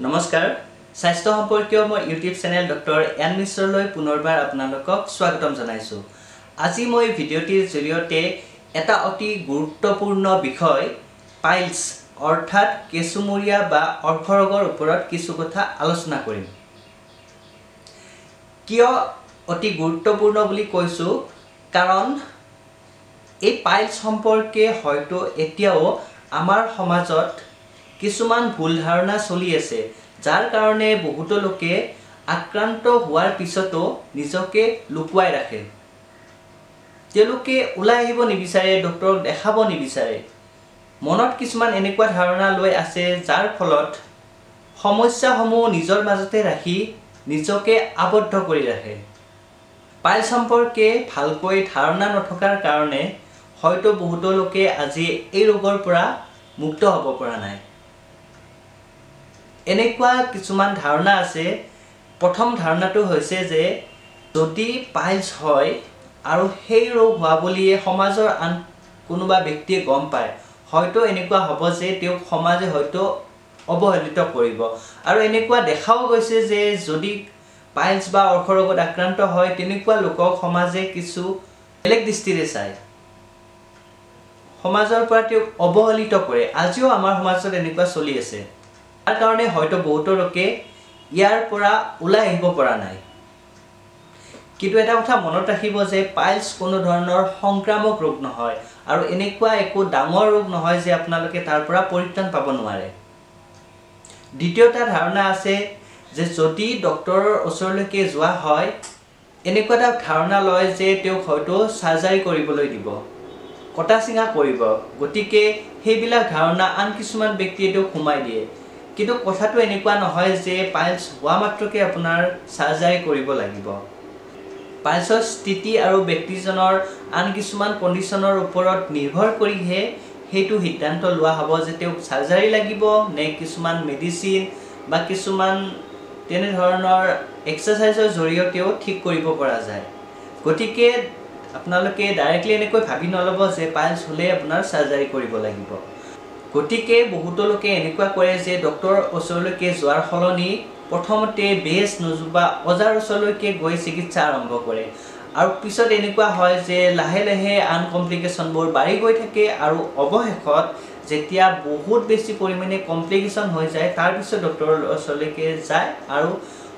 নমস্কাৰ স্বাস্থ্য সম্পৰ্কীয় মই ইউটিউব চেনেল ডক্টৰ এন মিশ্ৰলৈ পুনৰবাৰ আপোনালোকক স্বাগতম জনাইছো। আজি মই ভিডিঅ'টিৰ জৰিয়তে এটা অতি গুৰুত্বপূৰ্ণ বিষয় পাইলছ অৰ্থাৎ কেঁচুমৰীয়া বা অৰ্শৰোগৰ ওপৰত কিছু কথা আলোচনা কৰিম। কিয় অতি গুৰুত্বপূৰ্ণ বুলি কৈছো কাৰণ এই পাইলছ সম্পৰ্কে হয়তো এতিয়াও আমাৰ সমাজত কিছুমান ভুল ধাৰণা চলি আছে, যাৰ কাৰণে বহুতো লোকে আক্ৰান্ত হোৱাৰ পিছতো নিজকে লুকুৱাই ৰাখে। তেওঁলোকে ওলাই আহিব নিবিচাৰে, ডক্টৰক দেখাব নিবিচাৰে। মনত কিছুমান এনেকুৱা ধাৰণা লৈ আছে যাৰ ফলত সমস্যাসমূহ নিজৰ মাজতে ৰাখি নিজকে আবদ্ধ কৰি ৰাখে। পাইলছ সম্পৰ্কে ভালকৈ ধাৰণা নথকাৰ কাৰণে হয়তো বহুতো লোকে আজি এই ৰোগৰ পৰা মুক্ত হ'ব পৰা নাই। এনেকুৱা কিছুমান ধাৰণা আছে। প্ৰথম ধাৰণাটো হৈছে যে যদি পাইলছ হয় আৰু সেই ৰোগ হোৱা বুলি সমাজৰ আন কোনোবা ব্যক্তিয়ে গম পায়, হয়তো এনেকুৱা হ'ব যে তেওঁক সমাজে হয়তো অৱহেলিত কৰিব। আৰু এনেকুৱা দেখাও গৈছে যে যদি পাইলছ বা অৰ্শৰোগত আক্ৰান্ত হয় তেনেকুৱা লোকক সমাজে কিছু বেলেগ দৃষ্টিৰে চায়, সমাজৰ পৰা তেওঁক অৱহেলিত কৰে। আজিও আমাৰ সমাজত এনেকুৱা চলি আছে। তাৰ কাৰণে হয়তো বহুতো লোকে ইয়াৰ পৰা ওলাই আহিব পৰা নাই। কিন্তু এটা কথা মনত ৰাখিব যে পাইলছ কোনো ধৰণৰ সংক্ৰামক ৰোগ নহয় আৰু এনেকুৱা একো ডাঙৰ ৰোগ নহয় যে আপোনালোকে তাৰ পৰা পৰিত্ৰাণ পাব নোৱাৰে। দ্বিতীয়টা ধাৰণা আছে যে যদি ডক্টৰৰ ওচৰলৈকে যোৱা হয়, এনেকুৱা এটা ধাৰণা লয় যে তেওঁক হয়তো চাৰ্জাৰী কৰিবলৈ দিব, কটা চিঙা কৰিব। গতিকে সেইবিলাক ধাৰণা আন কিছুমান ব্যক্তিয়ে তেওঁক সোমাই দিয়ে। কিন্তু কথাটো এনেকুৱা নহয় যে পাইলছ হোৱা মাত্ৰকে আপোনাৰ চাৰ্জাৰী কৰিব লাগিব। পাইলছৰ স্থিতি আৰু ব্যক্তিজনৰ আন কিছুমান কণ্ডিশ্যনৰ ওপৰত নিৰ্ভৰ কৰিহে সেইটো সিদ্ধান্ত লোৱা হ'ব যে তেওঁক চাৰ্জাৰী লাগিব নে কিছুমান মেডিচিন বা কিছুমান তেনেধৰণৰ এক্সাৰচাইজৰ জৰিয়তেও ঠিক কৰিব পৰা যায়। গতিকে আপোনালোকে ডাইৰেক্টলি এনেকৈ ভাবি নল'ব যে পাইলছ হ'লে আপোনাৰ চাৰ্জাৰী কৰিব লাগিব। গতিকে বহুতো লোকে এনেকুৱা কৰে যে ডক্টৰৰ ওচৰলৈকে যোৱাৰ সলনি প্ৰথমতে বেজ নোজোবা অজাৰ ওচৰলৈকে গৈ চিকিৎসা আৰম্ভ কৰে। আৰু পিছত এনেকুৱা হয় যে লাহে লাহে আন কমপ্লিকেশ্যনবোৰ বাঢ়ি গৈ থাকে আৰু অৱশেষত যেতিয়া বহুত বেছি পৰিমাণে কমপ্লিকেশ্যন হৈ যায় তাৰপিছত ডক্টৰৰ ওচৰলৈকে যায় আৰু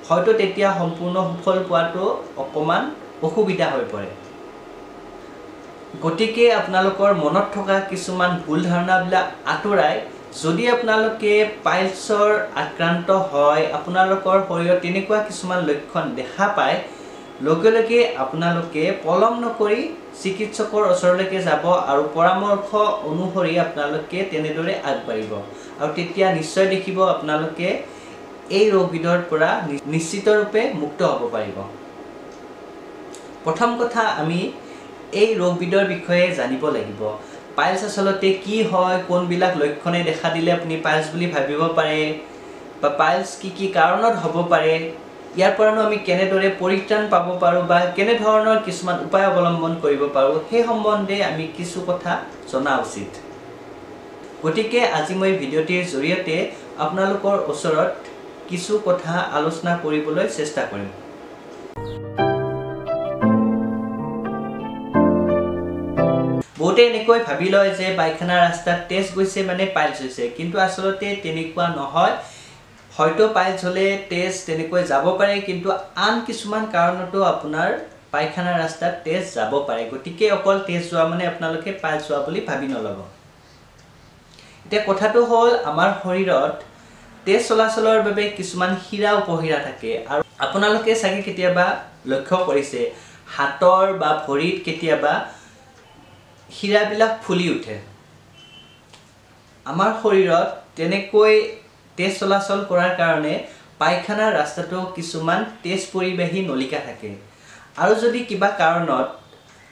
হয়তো তেতিয়া সম্পূৰ্ণ সুফল পোৱাটো অকণমান অসুবিধা হৈ পৰে। গতিকে আপোনালোকৰ মনত থকা কিছুমান ভুল ধাৰণাবিলাক আঁতৰাই যদি আপোনালোকে পাইলছৰ আক্ৰান্ত হয়, আপোনালোকৰ শৰীৰত তেনেকুৱা কিছুমান লক্ষণ দেখা পায়, লগে লগে আপোনালোকে পলম নকৰি চিকিৎসকৰ ওচৰলৈকে যাব আৰু পৰামৰ্শ অনুসৰি আপোনালোকে তেনেদৰে আগবাঢ়িব। আৰু তেতিয়া নিশ্চয় দেখিব আপোনালোকে এই ৰোগবিধৰ পৰা নিশ্চিতৰূপে মুক্ত হ'ব পাৰিব। প্ৰথম কথা আমি এই ৰোগবিধৰ বিষয়ে জানিব লাগিব। পাইলছ আচলতে কি হয়, কোনবিলাক লক্ষণে দেখা দিলে আপুনি পাইলছ বুলি ভাবিব পাৰে, বা পাইলছ কি কাৰণত হ'ব পাৰে, ইয়াৰ পৰানো আমি কেনেদৰে পৰিত্ৰাণ পাব পাৰোঁ বা কেনেধৰণৰ কিছুমান উপায় অৱলম্বন কৰিব পাৰোঁ, সেই সম্বন্ধে আমি কিছু কথা জনা উচিত। গতিকে আজি মই ভিডিঅ'টিৰ জৰিয়তে আপোনালোকৰ ওচৰত কিছু কথা আলোচনা কৰিবলৈ চেষ্টা কৰিম। বহুতে এনেকৈ ভাবি লয় যে পায়খানা ৰাস্তাত তেজ গৈছে মানে পাইলছ হৈছে, কিন্তু আচলতে তেনেকুৱা নহয়। হয়তো পাইলছ হ'লে তেজ তেনেকৈ যাব পাৰে, কিন্তু আন কিছুমান কাৰণতো আপোনাৰ পায়খানা ৰাস্তাত তেজ যাব পাৰে। গতিকে অকল তেজ যোৱা মানে আপোনালোকে পাইলছ হোৱা বুলি ভাবি নল'ব। এতিয়া কথাটো হ'ল আমাৰ শৰীৰত তেজ চলাচলৰ বাবে কিছুমান শিৰা উপশিৰা থাকে আৰু আপোনালোকে চাগে কেতিয়াবা লক্ষ্য কৰিছে হাতৰ বা ভৰিত কেতিয়াবা শিৰাবিলাক ফুলি উঠে। আমাৰ শৰীৰত তেনেকৈ তেজ চলাচল কৰাৰ কাৰণে পায়খানাৰ ৰাস্তাটো কিছুমান তেজ পৰিবাহী নলিকা থাকে। আৰু যদি কিবা কাৰণত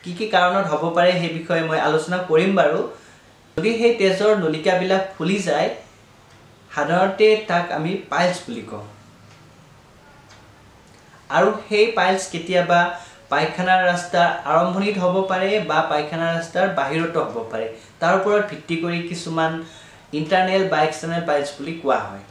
কি কাৰণত হ'ব পাৰে সেই বিষয়ে মই আলোচনা কৰিম বাৰু। যদি সেই তেজৰ নলিকাবিলাক ফুলি যায়, সাধাৰণতে তাক আমি পাইলছ বুলি কওঁ। আৰু সেই পাইলছ কেতিয়াবা পায়খানাৰ ৰাস্তাৰ আৰম্ভণিত হ'ব পাৰে বা পায়খানাৰ ৰাস্তাৰ বাহিৰতো হ'ব পাৰে। তাৰ ওপৰত ভিত্তি কৰি কিছুমান ইণ্টাৰনেল বা এক্সটাৰ্নেল পাইলছ বুলি কোৱা হয়।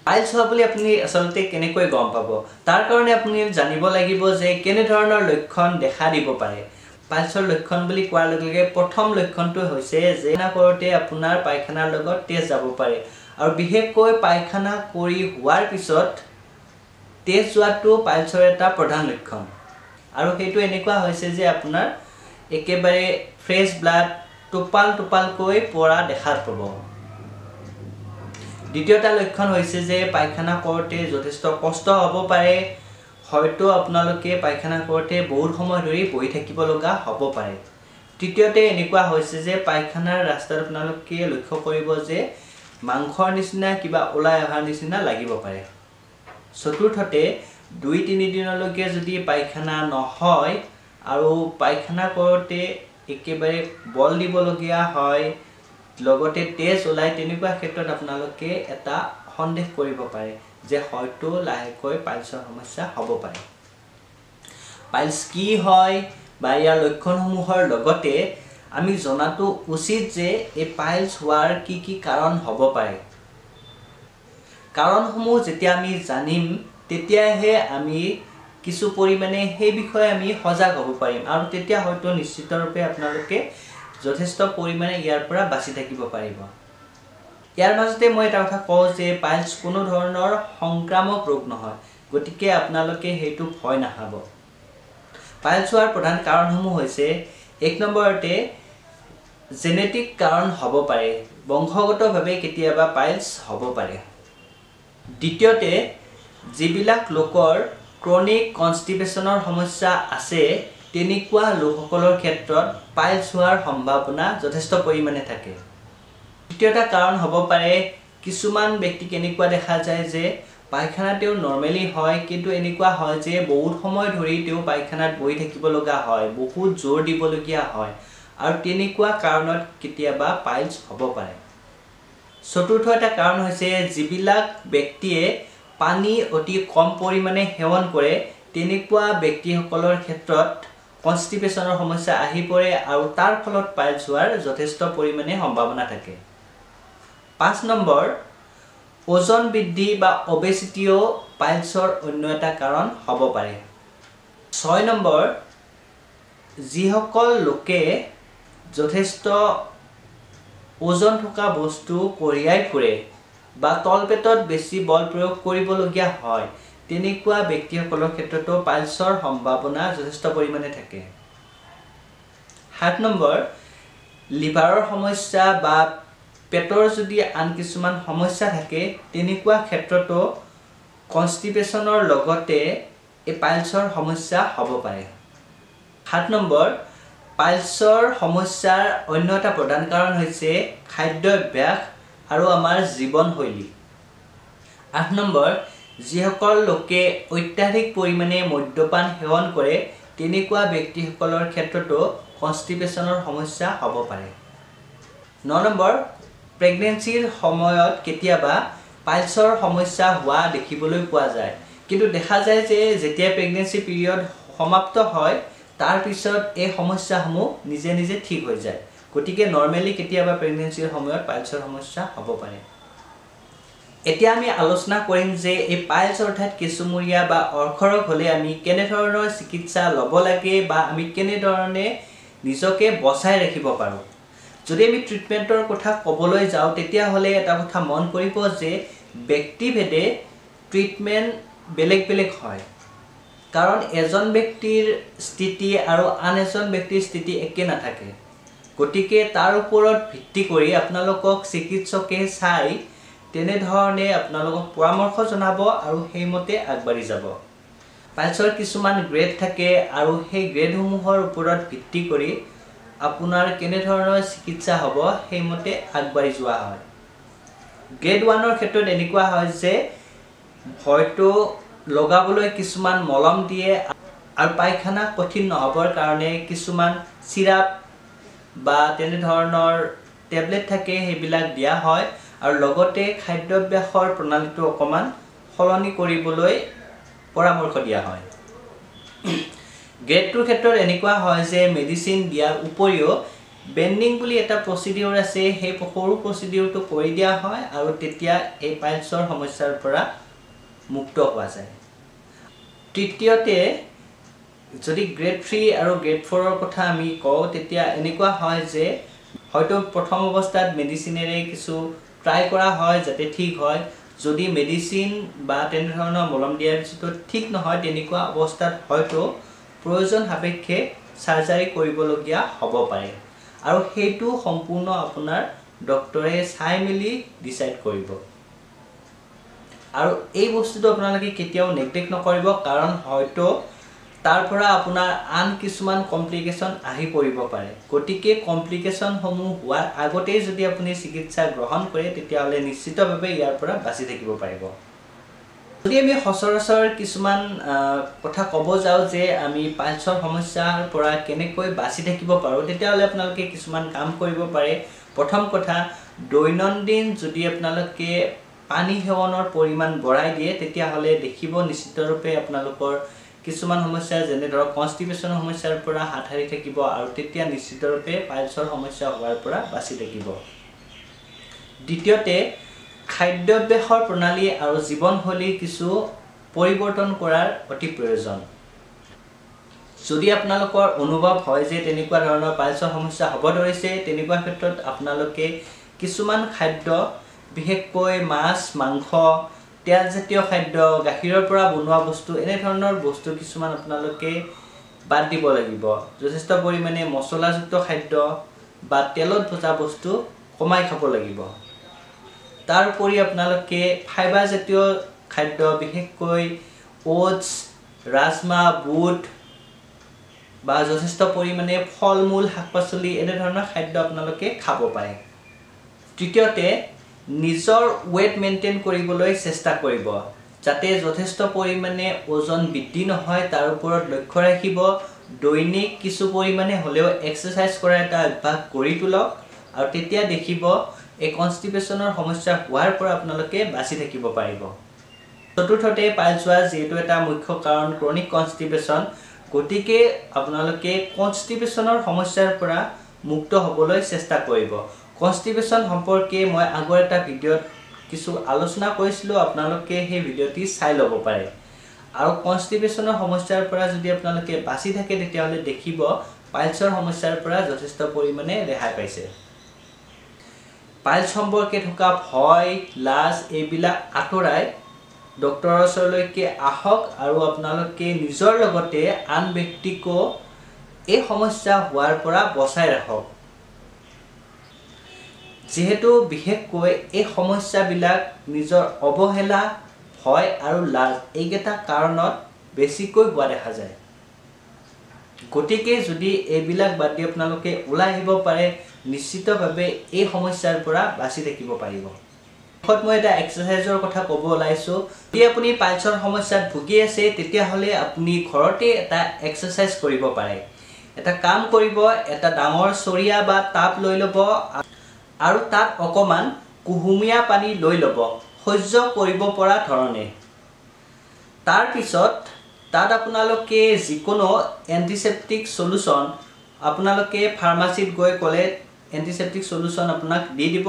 পাইলছ হোৱা বুলি আপুনি আচলতে কেনেকৈ গম পাব তাৰ কাৰণে আপুনি জানিব লাগিব যে কেনে ধৰণৰ লক্ষণ দেখা দিব পাৰে পাইলছৰ লক্ষণ বুলি কোৱাৰ লগে লগে প্ৰথম লক্ষণটো হৈছে যে না কৰোতে আপোনাৰ পায়খানাৰ লগত তেজ যাব পাৰে আৰু বিশেষকৈ পায়খানা কৰি হোৱাৰ পিছত তেজ যোৱাটো পাইলছৰ এটা প্ৰধান লক্ষণ আৰু সেইটো এনেকুৱা হৈছে যে আপোনাৰ একেবাৰে ফ্ৰেছ ব্লাড টোপাল টোপালকৈ পৰা দেখা পাব দ্বিতীয়টা লক্ষণ হৈছে যে পায়খানা কৰোতে যথেষ্ট কষ্ট হ'ব পাৰে হয়তো আপোনালোকে পায়খানা কৰোতে বহুত সময় ধৰি বহি থাকিব লগা হ'ব পাৰে তৃতীয়তে এনেকুৱা হৈছে যে পায়খানাৰ ৰাস্তাত আপোনালোকে লক্ষ্য কৰিব যে মাংসৰ নিচিনা কিবা ওলাই অহাৰ নিচিনা লাগিব পাৰে চতুৰ্থতে 2-3 দিনলৈকে যদি পায়খানা নহয় আৰু পায়খানা কৰোতে একেবাৰে বল দিবলগীয়া হয় লগতে তেজ ওলাই তেনেকুৱা ক্ষেত্ৰত আপোনালোকে এটা সন্দেহ কৰিব পাৰে যে হয়তো লাহেকৈ পাইলছৰ সমস্যা হ'ব পাৰে পাইলছ কি হয় বা ইয়াৰ লক্ষণসমূহৰ লগতে আমি জনাটো উচিত যে এই পাইলছ হোৱাৰ কি কাৰণ হ'ব পাৰে কাৰণসমূহ যেতিয়া আমি জানিম তেতিয়াহে আমি কিছু পৰিমাণে সেই বিষয়ে আমি সজাগ হ'ব পাৰিম আৰু তেতিয়া হয়তো নিশ্চিতৰূপে আপোনালোকে যথেষ্ট পৰিমাণে ইয়াৰ পৰা বাচি থাকিব পাৰিব ইয়াৰ মাজতে মই এটা কথা কওঁ যে পাইলছ কোনো ধৰণৰ সংক্ৰামক ৰোগ নহয় গতিকে আপোনালোকে সেইটো ভয় নাখাব পাইলছ হোৱাৰ প্ৰধান কাৰণসমূহ হৈছে 1 নম্বৰতে জেনেটিক কাৰণ হ'ব পাৰে বংশগতভাৱে কেতিয়াবা পাইলছ হ'ব পাৰে দ্বিতীয়তে যিবিলাক লোকৰ ক্ৰনিক কনষ্টিপেশ্যনৰ সমস্যা আছে তেনেকুৱা লোকসকলৰ ক্ষেত্ৰত পাইলছ হোৱাৰ সম্ভাৱনা যথেষ্ট পৰিমাণে থাকে তৃতীয়টা কাৰণ হ'ব পাৰে কিছুমান ব্যক্তি কেনেকুৱা দেখা যায় যে পায়খানা তেওঁ নৰ্মেলি হয় কিন্তু এনেকুৱা হয় যে বহুত সময় ধৰি তেওঁ পায়খানাত বহি থাকিব লগা হয় বহুত জোৰ দিবলগীয়া হয় আৰু তেনেকুৱা কাৰণত কেতিয়াবা পাইলছ হ'ব পাৰে চতুৰ্থ এটা কাৰণ হৈছে যিবিলাক ব্যক্তিয়ে পানী অতি কম পৰিমাণে সেৱন কৰে তেনেকুৱা ব্যক্তিসকলৰ ক্ষেত্ৰত কনষ্টিপেশ্যনৰ সমস্যা আহি পৰে আৰু তাৰ ফলত পাইলছ হোৱাৰ যথেষ্ট পৰিমাণে সম্ভাৱনা থাকে 5 নম্বৰ ওজন বৃদ্ধি বা অবেচিটিও পাইলছৰ অন্য এটা কাৰণ হ'ব পাৰে 6 নম্বৰ যিসকল লোকে যথেষ্ট ওজন থকা বস্তু কঢ়িয়াই ফুৰে বা তলপেটত বেছি বল প্ৰয়োগ কৰিবলগীয়া হয় তেনেকুৱা ব্যক্তিসকলৰ ক্ষেত্ৰতো পাইলছৰ সম্ভাৱনা যথেষ্ট পৰিমাণে থাকে 7 নম্বৰ লিভাৰৰ সমস্যা বা পেটৰ যদি আন কিছুমান সমস্যা থাকে তেনেকুৱা ক্ষেত্ৰতো কনষ্টিপেশ্যনৰ লগতে এই পাইলছৰ সমস্যা হ'ব পাৰে 7 নম্বৰ পাইলছৰ সমস্যাৰ অন্য এটা প্ৰধান কাৰণ হৈছে খাদ্য অভ্যাস আৰু আমাৰ জীৱনশৈলী 8 নম্বৰ যিসকল লোকে অত্যাধিক পৰিমাণে মদ্যপান সেৱন কৰে তেনেকুৱা ব্যক্তিসকলৰ ক্ষেত্ৰতো কনষ্টিপেশ্যনৰ সমস্যা হ'ব পাৰে 9 নম্বৰ প্ৰেগনেন্সিৰ সময়ত কেতিয়াবা পাইলছৰ সমস্যা হোৱা দেখিবলৈ পোৱা যায় কিন্তু দেখা যায় যে যেতিয়া প্ৰেগনেন্সি পিৰিয়ড সমাপ্ত হয় তাৰ পিছত এই সমস্যাসমূহ নিজে নিজে ঠিক হৈ যায় গতিকে নৰ্মেলি কেতিয়াবা প্ৰেগনেন্সিৰ সময়ত পাইলছৰ সমস্যা হ'ব পাৰে এতিয়া আমি আলোচনা কৰিম যে এই পাইলছ অৰ্থাৎ কেঁচুমূৰীয়া বা অৰ্খৰক হ'লে আমি কেনে ধৰণৰ চিকিৎসা ল'ব লাগে বা আমি কেনে ধৰণে নিজকে বচাই ৰাখিব পাৰোঁ যদি আমি ট্ৰিটমেণ্টৰ কথা ক'বলৈ যাওঁ তেতিয়াহ'লে এটা কথা মন কৰিব যে ব্যক্তিভেদে ট্ৰিটমেণ্ট বেলেগ বেলেগ হয় কাৰণ এজন ব্যক্তিৰ স্থিতি আৰু আন এজন ব্যক্তিৰ স্থিতি একে নাথাকে গতিকে তাৰ ওপৰত ভিত্তি কৰি আপোনালোকক চিকিৎসকে চাই তেনেধৰণে আপোনালোকক পৰামৰ্শ জনাব আৰু সেইমতে আগবাঢ়ি যাব পাইলছৰ কিছুমান গ্ৰেড থাকে আৰু সেই গ্ৰেডসমূহৰ ওপৰত ভিত্তি কৰি আপোনাৰ কেনে ধৰণৰ চিকিৎসা হ'ব সেইমতে আগবাঢ়ি যোৱা হয় গ্ৰেড 1ৰ ক্ষেত্ৰত এনেকুৱা হয় যে হয়তো লগাবলৈ কিছুমান মলম দিয়ে আৰু পায়খানা কঠিন নহবৰ কাৰণে কিছুমান সিৰাপ বা তেনে ধৰণৰ টেবলেট থাকে সেইবিলাক দিয়া হয় আৰু লগতে খাদ্যাভ্যাসৰ প্ৰণালীটো অকমান সলনি কৰিবলৈ পৰামৰ্শ দিয়া হয় গ্ৰেড 2ৰ ক্ষেত্ৰত এনেকুৱা হয় যে মেডিচিন দিয়াৰ উপৰিও বেন্ডিং বুলি এটা প্ৰচিডিউৰ আছে, সেই সৰু প্ৰচিডিউৰটো কৰি দিয়া হয় আৰু তেতিয়া এই পাইলছৰ সমস্যাৰ পৰা মুক্ত হোৱা যায়। তৃতীয়তে যদি গ্ৰেড 3 আৰু গ্ৰেড 4ৰ কথা আমি কওঁ, তেতিয়া এনেকুৱা হয় যে হয়তো প্ৰথম অৱস্থাত মেডিচিনেৰে কিছু ট্ৰাই কৰা হয় যাতে ঠিক হয়। যদি মেডিচিন বা তেনেধৰণৰ মলম দিয়াৰ পিছতো ঠিক নহয়, তেনেকুৱা অৱস্থাত হয়তো প্ৰয়োজন সাপেক্ষে সাৰ্জাৰী কৰিবলগীয়া হ'ব পাৰে আৰু সেইটো সম্পূৰ্ণ আপোনাৰ ডক্টৰে চাই মেলি ডিসাইড কৰিব। আৰু এই বস্তুটো আপোনালোকে কেতিয়াও নেগলেক্ট নকৰিব, কাৰণ হয়তো তাৰ পৰা আপোনাৰ আন কিছুমান কমপ্লিকেশ্যন আহি পৰিব পাৰে। গতিকে কমপ্লিকেশ্যনসমূহ হোৱাৰ আগতেই যদি আপুনি চিকিৎসা গ্ৰহণ কৰে, তেতিয়াহ'লে নিশ্চিতভাৱে ইয়াৰ পৰা বাচি থাকিব পাৰিব। যদি আমি সচৰাচৰ কিছুমান কথা ক'ব যাওঁ যে আমি পাইলছৰ সমস্যাৰ পৰা কেনেকৈ বাচি থাকিব পাৰোঁ, তেতিয়াহ'লে আপোনালোকে কিছুমান কাম কৰিব পাৰে। প্ৰথম কথা, দৈনন্দিন যদি আপোনালোকে পানী সেৱনৰ পৰিমাণ বঢ়াই দিয়ে, তেতিয়াহ'লে দেখিব নিশ্চিতৰূপে আপোনালোকৰ কিছুমান সমস্যা যেনে ধৰক কনষ্টিপেশ্যনৰ সমস্যাৰ পৰা হাত সাৰি থাকিব আৰু তেতিয়া নিশ্চিতৰূপে পাইলছৰ সমস্যা হোৱাৰ পৰা বাচি থাকিব। দ্বিতীয়তে, খাদ্যাভ্যাসৰ প্ৰণালী আৰু জীৱনশৈলীৰ কিছু পৰিৱৰ্তন কৰাৰ অতি প্ৰয়োজন। যদি আপোনালোকৰ অনুভৱ হয় যে তেনেকুৱা ধৰণৰ পাইলছৰ সমস্যা হ'ব ধৰিছে, তেনেকুৱা ক্ষেত্ৰত আপোনালোকে কিছুমান খাদ্য, বিশেষকৈ মাছ, মাংস, তেলজাতীয় খাদ্য, গাখীৰৰ পৰা বনোৱা বস্তু, এনেধৰণৰ বস্তু কিছুমান আপোনালোকে বাদ দিব লাগিব। যথেষ্ট পৰিমাণে মছলাযুক্ত খাদ্য বা তেলত ভজা বস্তু কমাই খাব লাগিব। তাৰ উপৰি আপোনালোকে ফাইবাৰ জাতীয় খাদ্য, বিশেষকৈ ওটছ, ৰাজমা, বুট বা যথেষ্ট পৰিমাণে ফল মূল, শাক পাচলি, এনেধৰণৰ খাদ্য আপোনালোকে খাব পাৰে। তৃতীয়তে, নিজৰ ৱেট মেইনটেইন কৰিবলৈ চেষ্টা কৰিব, যাতে যথেষ্ট পৰিমাণে ওজন বৃদ্ধি নহয় তাৰ ওপৰত লক্ষ্য ৰাখিব। দৈনিক কিছু পৰিমাণে হ'লেও এক্সাৰচাইজ কৰাৰ এটা অভ্যাস কৰি তোলক আৰু তেতিয়া দেখিব এই কনষ্টিপেশ্যনৰ সমস্যা হোৱাৰ পৰা আপোনালোকে বাচি থাকিব পাৰিব। চতুৰ্থতে, পাইলছ হোৱাৰ যিহেতু এটা মুখ্য কাৰণ ক্ৰনিক কনষ্টিপেশ্যন, গতিকে আপোনালোকে কনষ্টিপেশ্যনৰ সমস্যাৰ পৰা মুক্ত হ'বলৈ চেষ্টা কৰিব। কনষ্টিপেশ্যন সম্পৰ্কে মই আগৰ এটা ভিডিঅ'ত কিছু আলোচনা কৰিছিলোঁ, আপোনালোকে সেই ভিডিঅ'টি চাই ল'ব পাৰে। আৰু কনষ্টিপেশ্যনৰ সমস্যাৰ পৰা যদি আপোনালোকে বাচি থাকে, তেতিয়াহ'লে দেখিব পাইলছৰ সমস্যাৰ পৰা যথেষ্ট পৰিমাণে ৰেহাই পাইছে। পাইলছ সম্পৰ্কে থকা ভয়, লাজ এইবিলাক আঁতৰাই ডক্টৰৰ ওচৰলৈকে আহক আৰু আপোনালোকে নিজৰ লগতে আন ব্যক্তিকো এই সমস্যা হোৱাৰ পৰা বচাই ৰাখক। যিহেতু বিশেষকৈ এই সমস্যাবিলাক নিজৰ অৱহেলা, ভয় আৰু লাজ এইকেইটা কাৰণত বেছিকৈ হোৱা দেখা যায়। গতিকে যদি এইবিলাক বাদ দি আপোনালোকে ওলাই আহিব পাৰে, নিশ্চিতভাৱে এই সমস্যাৰ পৰা বাচি থাকিব পাৰিব। শেষত মই এটা এক্সাৰচাইজৰ কথা ক'ব ওলাইছোঁ। যদি আপুনি পাইলছৰ সমস্যাত ভুগি আছে, তেতিয়াহ'লে আপুনি ঘৰতে এটা এক্সাৰচাইজ কৰিব পাৰে। এটা কাম কৰিব, এটা ডাঙৰ চৰিয়া বা টাব লৈ ল'ব আৰু তাত অকণমান কুহুমীয়া পানী লৈ ল'ব, সহ্য কৰিব পৰা ধৰণে। তাৰপিছত তাত আপোনালোকে যিকোনো এণ্টিছেপ্টিক চলুশ্যন, আপোনালোকে ফাৰ্মাচীত গৈ ক'লে এণ্টিছেপ্টিক চলুশ্যন আপোনাক দি দিব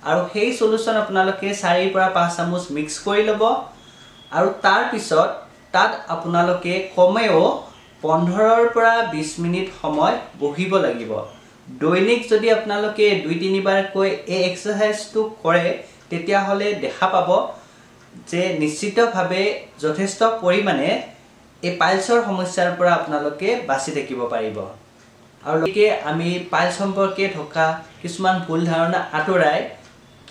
আৰু সেই চলুশ্যন আপোনালোকে 4 পৰা 5 চামুচ মিক্স কৰি ল'ব আৰু তাৰপিছত তাত আপোনালোকে কমেও 15 পৰা 20 মিনিট সময় বহিব লাগিব। দৈনিক যদি আপোনালোকে 2-3 বাৰকৈ এই এক্সাৰচাইজটো কৰে, তেতিয়াহ'লে দেখা পাব যে নিশ্চিতভাৱে যথেষ্ট পৰিমাণে এই পাইলছৰ সমস্যাৰ পৰা আপোনালোকে বাচি থাকিব পাৰিব। আৰু লগতে আমি পাইলছ সম্পৰ্কে থকা কিছুমান ভুল ধাৰণা আঁতৰাই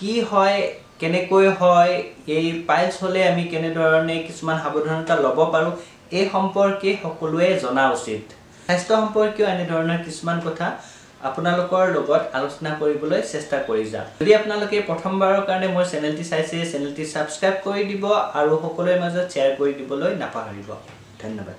কি হয়, কেনেকৈ হয়, এই পাইলছ হ'লে আমি কেনেধৰণে কিছুমান সাৱধানতা ল'ব পাৰোঁ, এই সম্পৰ্কে সকলোৱে জনা উচিত। স্বাস্থ্য সম্পৰ্কীয় এনেধৰণৰ কিছুমান কথা আপোনালোকৰ লগত আলোচনা কৰিবলৈ চেষ্টা কৰি যাম। যদি আপোনালোকে প্ৰথমবাৰৰ কাৰণে মোৰ চেনেলটি চাইছে, চেনেলটি ছাবস্ক্ৰাইব কৰি দিব আৰু সকলোৰে মাজত শ্বেয়াৰ কৰি দিবলৈ নাপাহৰিব। ধন্যবাদ।